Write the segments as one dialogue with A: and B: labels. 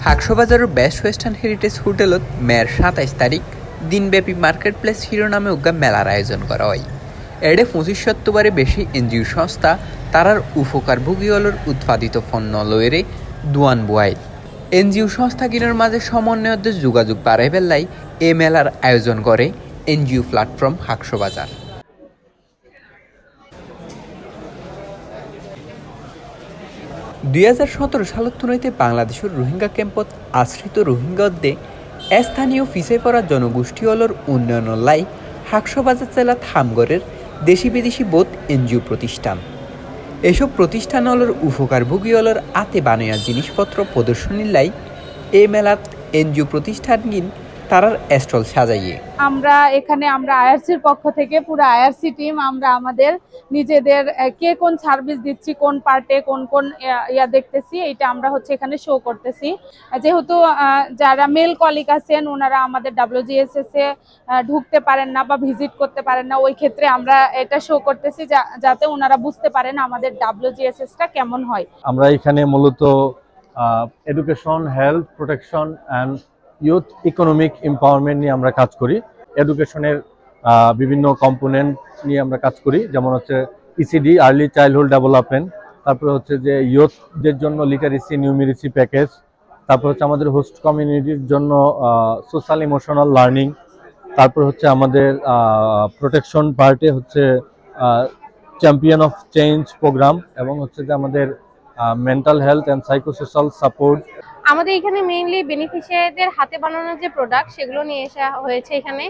A: হাকসবাজারের best western heritage হোটেলত মের ২৭ তারিখ দিনব্যাপী মার্কেট প্লেস শিরোনামে উদ্যা মেলার আয়োজন করা হয়। এডে ২৫-৭০ বেশি এনজিও সংস্থা তারার উপকারভোগীগুলোর উৎপাদিত পণ্য লয়েরে দুয়ান বুয়াইল। এনজিও সংস্থাগুলোর মাঝে সমন্বয়দের যোগাযোগ বাড়াই বেলায় এ মেলার আয়োজন করে এনজিও প্ল্যাটফর্ম হাকসবাজার। ২০১৭ সালত বাংলাদেশের রোহিঙ্গা ক্যাম্পত আশ্রিত রোহিঙ্গাদের স্থানীয় পিছিয়ে পড়া জনগোষ্ঠীগুলোর উন্নয়ন লাই হাকসবাজার জেলা থামগড়ের দেশি বিদেশি বোধ এনজিও প্রতিষ্ঠান। এসব প্রতিষ্ঠানগুলোর উপকারভোগীগুলোর আতে বানায়া জিনিসপত্র প্রদর্শনীর লাই এই মেলাত এনজিও প্রতিষ্ঠানগিন তারার স্টল সাজাইয়ে।
B: আমরা আইআরসির পক্ষ থেকে পুরো আইআরসি টিম আমরা আমাদের নিজেদের কে কোন সার্ভিস দিচ্ছি, কোন পার্টে কোন কোন ইয়া দেখতেছি, এটা আমরা এখানে শো করতেছি। যেহেতু যারা মেল কলিগ আছেন ওনারা আমাদের WGSS এ ঢুকতে পারেন না বা ভিজিট করতে পারেন না, ওই ক্ষেত্রে আমরা এটা শো করতেছি যাতে ওনারা বুঝতে পারেন আমাদের WGSS টা কেমন হয়।
C: আমরা এখানে মূলত education, health, protection and youth economic empowerment নিয়ে আমরা কাজ করি। এডুকেশনের বিভিন্ন কম্পোনেন্ট নিয়ে আমরা কাজ করি, যেমন ECD আর্লি চাইল্ডহুড ডেভেলপমেন্ট, তারপরে যে ইউথদের জন্য লিটারেসি নিউমেরিসি প্যাকেজ, তারপর আমাদের হোস্ট কমিউনিটির জন্য সোশ্যাল ইমোশনাল লার্নিং, তারপর আমাদের প্রোটেকশন পার্টে চ্যাম্পিয়ন অফ চেঞ্জ প্রোগ্রাম, এবং যে আমাদের mental health and psychosocial support.
D: আমাদের এখানে মেইনলি বেনিফিশিয়ারিদের হাতে বানানো যে প্রোডাক্ট সেগুলো নিয়ে আসা হয়েছে। এখানে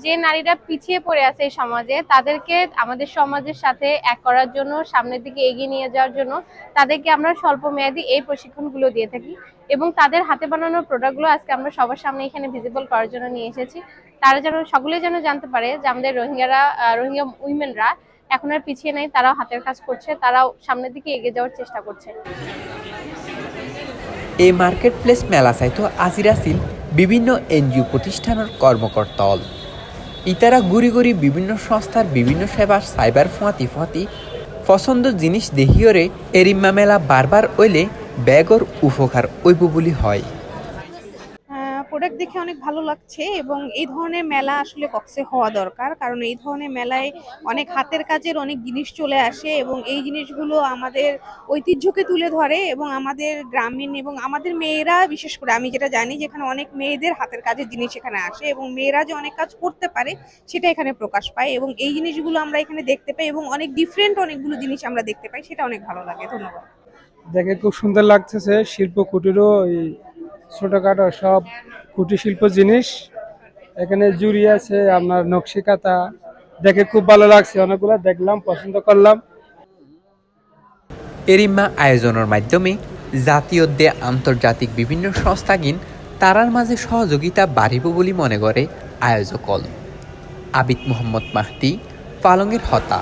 D: যে নারীরা পিছিয়ে পড়ে আছে এই সমাজে, তাদেরকে আমাদের সমাজের সাথে এক করার জন্য, সামনের দিকে এগিয়ে নিয়ে যাওয়ার জন্য তাদেরকে আমরা স্বল্প মেয়াদী এই প্রশিক্ষণগুলো দিয়ে থাকি, এবং তাদের হাতে বানানো প্রোডাক্টগুলো আজকে আমরা সবার সামনে এখানে ভিজিবল করার জন্য নিয়ে এসেছি। তারা সকলে যেন জানতে পারে যে আমাদের রোহিঙ্গা উইমেনরা এখন আর পিছিয়ে নেই, তারাও হাতের কাজ করছে, তারাও সামনের দিকে এগিয়ে যাওয়ার চেষ্টা করছে।
A: এই মার্কেট প্লেস মেলা চাইতো আজির আছিল বিভিন্ন এনজিও প্রতিষ্ঠানের কর্মকর্তা। ইতারা ঘুরি ঘুরি বিভিন্ন সংস্থার বিভিন্ন সেবার সাইবার ফুয়াতি পছন্দ জিনিস দেখিওরে এরিম্মা মেলা বারবার ওইলে ব্যাগর উপকার ওইব বলি হয়।
E: প্রোডাক্ট দেখে অনেক ভালো লাগছে, এবং এই ধরনের মেলা আসলে কক্সে হওয়া দরকার, কারণ এই ধরনের মেলায় অনেক হাতের কাজের অনেক জিনিস চলে আসে, এবং এই জিনিসগুলো আমাদের ঐতিহ্যকে তুলে ধরে, এবং আমাদের গ্রামীণ এবং আমাদের মেয়েরা, বিশেষ করে আমি যেটা জানি যেখানে অনেক মেয়েদের হাতের কাজের জিনিস এখানে আসে, এবং মেয়েরা যে অনেক কাজ করতে পারে সেটা এখানে প্রকাশ পায়, এবং এই জিনিসগুলো আমরা এখানে দেখতে পাই, এবং অনেক ডিফারেন্ট অনেকগুলো জিনিস আমরা দেখতে পাই, সেটা অনেক ভালো লাগে। ধন্যবাদ।
F: দেখে খুব সুন্দর লাগতেছে। শিল্প কুটিরও ছোটখাটো সব কুটির শিল্প জিনিস এখানে জুড়ি আছে, আপনার নকশি কাঁথা, দেখে খুব ভালো লাগছে। অনেকগুলো দেখলাম, পছন্দ করলাম।
A: এরিম্মা আয়োজনের মাধ্যমে জাতীয় দে আন্তর্জাতিক বিভিন্ন সংস্থাগিন তারার মাঝে সহযোগিতা বাড়িব বলে মনে করে আয়োজক। আবিদ মোহাম্মদ মাহদি, পালংয়ের হতা।